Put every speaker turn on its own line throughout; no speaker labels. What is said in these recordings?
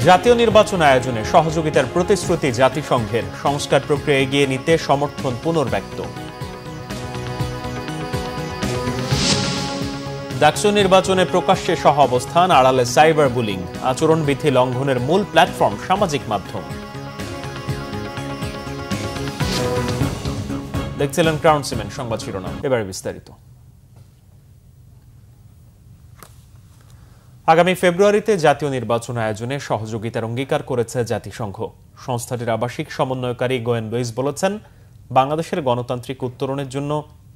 জাতীয় নির্বাচন আয়োজনে সহযোগিতার প্রতিশ্রুতি জাতিসংঘের, সংস্কার প্রক্রিয়া এগিয়ে নিতে সমর্থন পুনর্ব্যক্ত। ডাকসু নির্বাচনে প্রকাশ্যে সহ অবস্থান, আড়ালে সাইবার বুলিং, আচরণবিধি লঙ্ঘনের মূল প্ল্যাটফর্ম সামাজিক মাধ্যম। দেখছিলেন ক্রাউন সিমেন্ট সংবাদ শিরোনাম, এবারে বিস্তারিত। আগামী ফেব্রুয়ারিতে জাতীয় নির্বাচন আয়োজনে সহযোগিতার অঙ্গীকার করেছে জাতিসংঘ। সংস্থাটির আবাসিক সমন্বয়কারী গোয়েন লুইস বলেছেন, বাংলাদেশের গণতান্ত্রিক উত্তরণের জন্য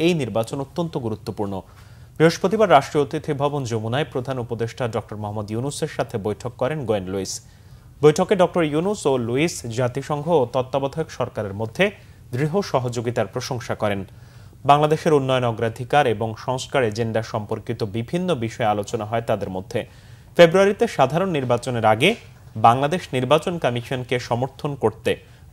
এই নির্বাচন অত্যন্ত গুরুত্বপূর্ণ। বৃহস্পতিবার রাষ্ট্রীয় অতিথি ভবন যমুনায় প্রধান উপদেষ্টা ডক্টর মোহাম্মদ ইউনূসের সাথে বৈঠক করেন গোয়েন লুইস। বৈঠকে ডক্টর ইউনূস ও লুইস জাতিসংঘ ও তত্ত্বাবধায়ক সরকারের মধ্যে দৃঢ় সহযোগিতার প্রশংসা করেন। বাংলাদেশের উন্নয়ন অগ্রাধিকার এবং সংস্কার এজেন্ডা সম্পর্কিত বিভিন্ন বিষয়ে আলোচনা হয় তাদের মধ্যে। ফেব্রুয়ারিতে সাধারণ নির্বাচনের আগে বাংলাদেশ নির্বাচন কমিশনকে সমর্থন করতে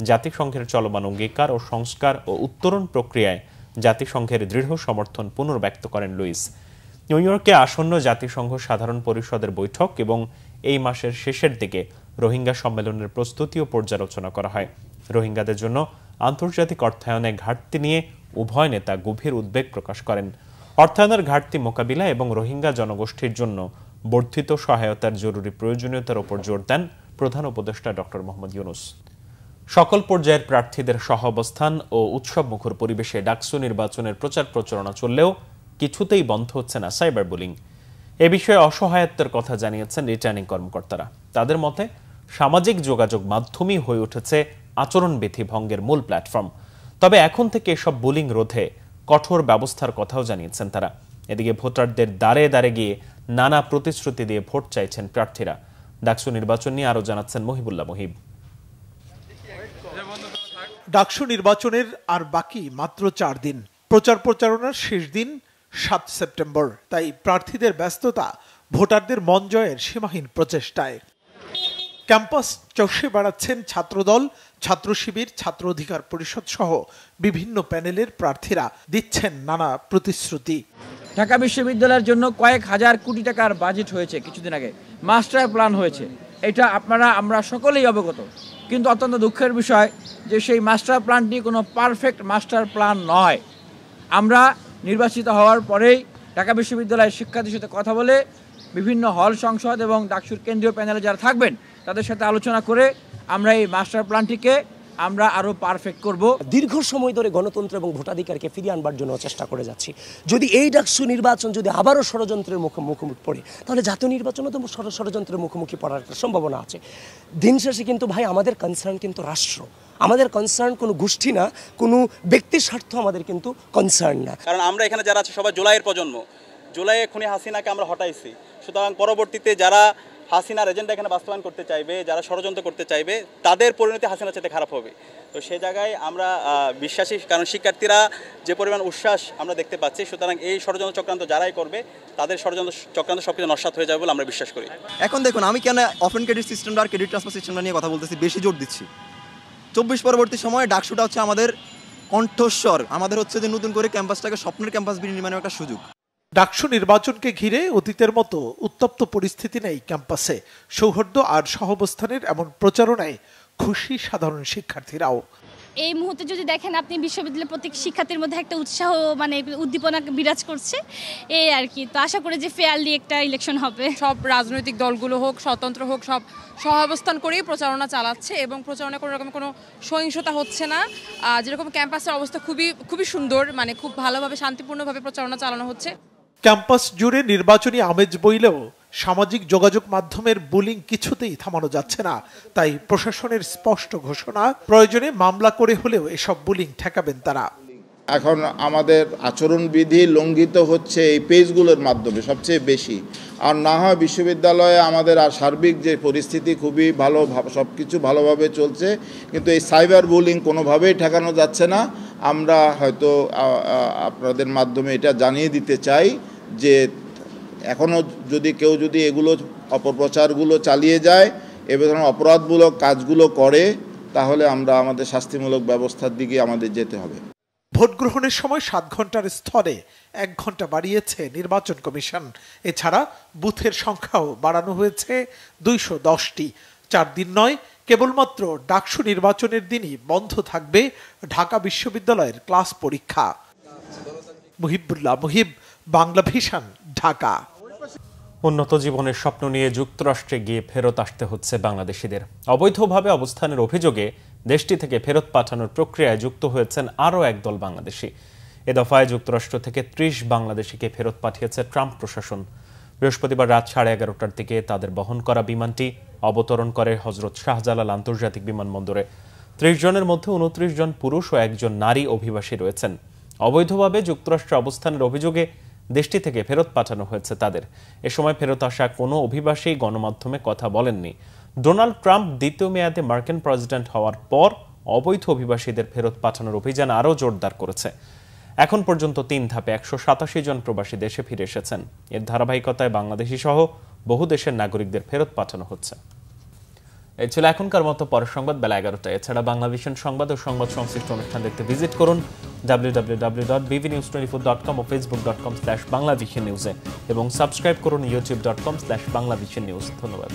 জাতিসংঘের চলমান অঙ্গীকার ও সংস্কার ও উত্তরণ প্রক্রিয়ায় জাতিসংঘের দৃঢ় সমর্থন পুনর্ব্যক্ত করেন লুইস। নিউ ইয়র্কে আসন্ন জাতিসংঘ সাধারণ পরিষদের বৈঠক এবং এই মাসের শেষের দিকে রোহিঙ্গা সম্মেলনের প্রস্তুতিও পর্যালোচনা করা হয়। রোহিঙ্গাদের জন্য আন্তর্জাতিক অর্থায়নে ঘাটতি নিয়ে উভয় নেতা গভীর উদ্বেগ প্রকাশ করেন। অর্থায়নের ঘাটতি মোকাবিলা এবং রোহিঙ্গা জনগোষ্ঠীর জন্য বর্ধিত সহায়তার জরুরি প্রয়োজনীয়তার উপর জোর দেন প্রধান উপদেষ্টা ডক্টর মোহাম্মদ ইউনূস। সকল পর্যায়ের প্রার্থীদের সহাবস্থান ও উৎসব মুখর পরিবেশে ডাকসু নির্বাচনের প্রচার প্রচারণা চললেও কিছুতেই বন্ধ হচ্ছে না সাইবার বুলিং। এ বিষয়ে অসহায়ত্বের কথা জানিয়েছেন রিটার্নিং কর্মকর্তারা। তাদের মতে সামাজিক যোগাযোগ মাধ্যমই হয়ে উঠেছে আচরণবিধি ভঙ্গের মূল প্ল্যাটফর্ম। তবে এখন থেকে এসব বুলিং রোধে কঠোর ব্যবস্থার কথাও জানিয়েছেন তারা। এদিকে ভোটারদের দ্বারে দ্বারে গিয়ে নানা প্রতিশ্রুতি দিয়ে ভোট চাইছেন প্রার্থীরা। ডাকসু নির্বাচন নিয়ে আরো জানাচ্ছেন মহিবুল্লাহ মহিব।
ডাকসু নির্বাচনের আর বাকি মাত্র 4 দিন। প্রচার প্রচারণার শেষ দিন 7 সেপ্টেম্বর। তাই প্রার্থীদের ব্যস্ততা ভোটারদের মন জয়ের সীমাহীন প্রচেষ্টায়। ক্যাম্পাস চষে বেড়াচ্ছেন ছাত্রদল, ছাত্র শিবির, ছাত্র অধিকার পরিষদ সহ বিভিন্ন প্যানেলের প্রার্থীরা, দিচ্ছেন নানা প্রতিশ্রুতি।
ঢাকা বিশ্ববিদ্যালয়ের জন্য কয়েক হাজার কোটি টাকার বাজেট হয়েছে, কিছুদিন আগে মাস্টার প্ল্যান হয়েছে, এটা আমরা সকলেই অবগত। কিন্তু অত্যন্ত দুঃখের বিষয় যে সেই মাস্টার প্ল্যানটি কোনো পারফেক্ট মাস্টার প্ল্যান নয়। আমরা নির্বাচিত হওয়ার পরেই ঢাকা বিশ্ববিদ্যালয়ের শিক্ষার্থীর সাথে কথা বলে বিভিন্ন হল সংসদ এবং ডাকসুর কেন্দ্রীয় প্যানেলে যারা থাকবেন তাদের সাথে আলোচনা করে আমরা এই মাস্টার প্ল্যানটিকে আমরা আরো পারফেক্ট করব।
দীর্ঘ সময় ধরে গণতন্ত্র এবং ভোটাধিকারকে ফিরিয়ে আনবার জন্য চেষ্টা করে যাচ্ছি। যদি এই ডাকসু নির্বাচন যদি আবারও ষড়যন্ত্রের মুখোমুখি পড়ে, তাহলে জাতীয় নির্বাচনও তো ষড়যন্ত্রের মুখোমুখি পড়ার একটা সম্ভাবনা আছে। দিন শেষে কিন্তু ভাই আমাদের কনসার্ন কিন্তু রাষ্ট্র, আমাদের কনসার্ন কোনো গোষ্ঠী না, কোনো ব্যক্তির স্বার্থ আমাদের কিন্তু কনসার্ন না।
কারণ আমরা এখানে যারা আছে সবাই জুলাইয়ের প্রজন্ম, জুলাইয়ে খুনি হাসিনাকে আমরা হটাইছি। সুতরাং পরবর্তীতে যারা হাসিনার এজেন্ডা এখানে বাস্তবায়ন করতে চাইবে, যারা ষড়যন্ত্র করতে চাইবে, তাদের পরিণতি হাসিনার চাইতে খারাপ হবে। তো সে জায়গায় আমরা বিশ্বাসী, কারণ শিক্ষার্থীরা যে পরিমাণ উচ্ছ্বাস আমরা দেখতে পাচ্ছি। সুতরাং এই ষড়যন্ত্র চক্রান্ত যারাই করবে তাদের ষড়যন্ত্র চক্রান্ত সবকিছু নস্যাৎ হয়ে যাবে বলে আমরা বিশ্বাস করি।
এখন দেখুন, আমি কেন অফেন ক্রেডিট সিস্টেমটা আর ক্রেডিট ট্রান্সফার সিস্টেমটা নিয়ে কথা বলতেছি, বেশি জোর দিচ্ছি। 24 পরবর্তী সময়ে ডাকসুটা হচ্ছে আমাদের কণ্ঠস্বর, আমাদের হচ্ছে যে নতুন করে ক্যাম্পাসটাকে স্বপ্নের ক্যাম্পাস বিনির্মাণের একটা সুযোগ।
ডাকসু নির্বাচনকে ঘিরে অতীতের মতো উত্তপ্ত পরিস্থিতি নেই ক্যাম্পাসে। সৌহার্দ্য আর সহাবস্থানের এমন প্রচারণায় খুশি সাধারণ শিক্ষার্থীরাও।
এই মুহূর্তে যদি দেখেন আপনি, বিশ্ববিদ্যালয়ের প্রত্যেক শিক্ষার্থীর মধ্যে একটা উৎসাহ, উদ্দীপনা বিরাজ করছে এই আর কি। তো আশা করি যে ফেয়ারলি একটা ইলেকশন হবে।
সব রাজনৈতিক দলগুলো হোক, স্বতন্ত্র হোক, সব সহাবস্থান করেই প্রচারণা চালাচ্ছে এবং প্রচারণা কোনো রকম কোনো সহিংসতা হচ্ছে না। যেরকম ক্যাম্পাসের অবস্থা খুবই সুন্দর, খুব ভালোভাবে শান্তিপূর্ণভাবে প্রচারণা চালানো হচ্ছে।
ক্যাম্পাস জুড়ে নির্বাচনী আমেজ বইলেও সামাজিক যোগাযোগ মাধ্যমের বুলিং কিছুতেই থামানো যাচ্ছে না। তাই প্রশাসনের স্পষ্ট ঘোষণা, প্রয়োজনে মামলা করে হলেও এসব বুলিং ঠেকাবেন তারা।
এখন আমাদের আচরণবিধি লঙ্ঘিত হচ্ছে এই পেজগুলোর মাধ্যমে সবচেয়ে বেশি। আর না হয় বিশ্ববিদ্যালয়ে আমাদের আর সার্বিক যে পরিস্থিতি খুবই ভালো, সব কিছু ভালোভাবে চলছে, কিন্তু এই সাইবার বুলিং কোনোভাবেই ঠেকানো যাচ্ছে না। আমরা হয়তো আপনাদের মাধ্যমে এটা জানিয়ে দিতে চাই যে এখনও কেউ যদি এগুলো অপপ্রচারগুলো চালিয়ে যায়, এ ধরনের অপরাধমূলক কাজগুলো করে, তাহলে আমরা আমাদের শাস্তিমূলক ব্যবস্থার দিকে আমাদের যেতে হবে।
ভোট গ্রহণের সময় 7 ঘন্টার স্থলে 1 ঘন্টা বাড়িয়েছে নির্বাচন কমিশন। এছাড়া বুথের সংখ্যাও বাড়ানো হয়েছে 210টি। 4 দিন নয়, কেবলমাত্র ডাকসু নির্বাচনের দিনই বন্ধ থাকবে ঢাকা বিশ্ববিদ্যালয়ের ক্লাস পরীক্ষা। মুহিবুল্লাহ মুহিব, বাংলা ভিশন, ঢাকা।
উন্নত জীবনের স্বপ্ন নিয়ে যুক্তরাষ্ট্রে গিয়ে ফেরত আসতে হচ্ছে বাংলাদেশিদের। অবৈধভাবে অবস্থানের অভিযোগে দেশটি থেকে ফেরত পাঠানোর প্রক্রিয়ায় যুক্ত হয়েছেন আরও একদল বাংলাদেশি। এ দফায় যুক্তরাষ্ট্র থেকে 30 বাংলাদেশিকে ফেরত পাঠিয়েছে ট্রাম্প প্রশাসন। বৃহস্পতিবার রাত 11:30টার দিকে তাদের বহন করা বিমানটি অবতরণ করে হজরত শাহজালাল আন্তর্জাতিক বিমানবন্দরে। 30 জনের মধ্যে 29 জন পুরুষ ও 1 জন নারী অভিবাসী রয়েছেন। অবৈধভাবে যুক্তরাষ্ট্রে অবস্থানের অভিযোগে দেশটি থেকে ফেরত পাঠানো হয়েছে তাদের। এ সময় ফেরত আসা কোনো অভিবাসী গণমাধ্যমে কথা বলেননি। ডোনাল্ড ট্রাম্প দ্বিতীয় মেয়াদে মার্কিন প্রেসিডেন্ট হওয়ার পর অবৈধ অভিবাসীদের ফেরত পাঠানোর অভিযান আরও জোরদার করেছে। এখন পর্যন্ত 3 ধাপে 187 জন প্রবাসী দেশে ফিরে এসেছেন। এর ধারাবাহিকতায় বাংলাদেশি সহ বহু দেশের নাগরিকদের ফেরত পাঠানো হচ্ছে। এই ছিল এখনকার মতো। পরের সংবাদ বেলা 11টায়। এছাড়া বাংলা ভিশন সংবাদ ও সংবাদ সংশ্লিষ্ট অনুষ্ঠান দেখতে ভিজিট করুন www.bvnews24.com ও facebook.com/banglavisionnews এবং সাবস্ক্রাইব করুন youtube.com/banglavisionnews। ধন্যবাদ।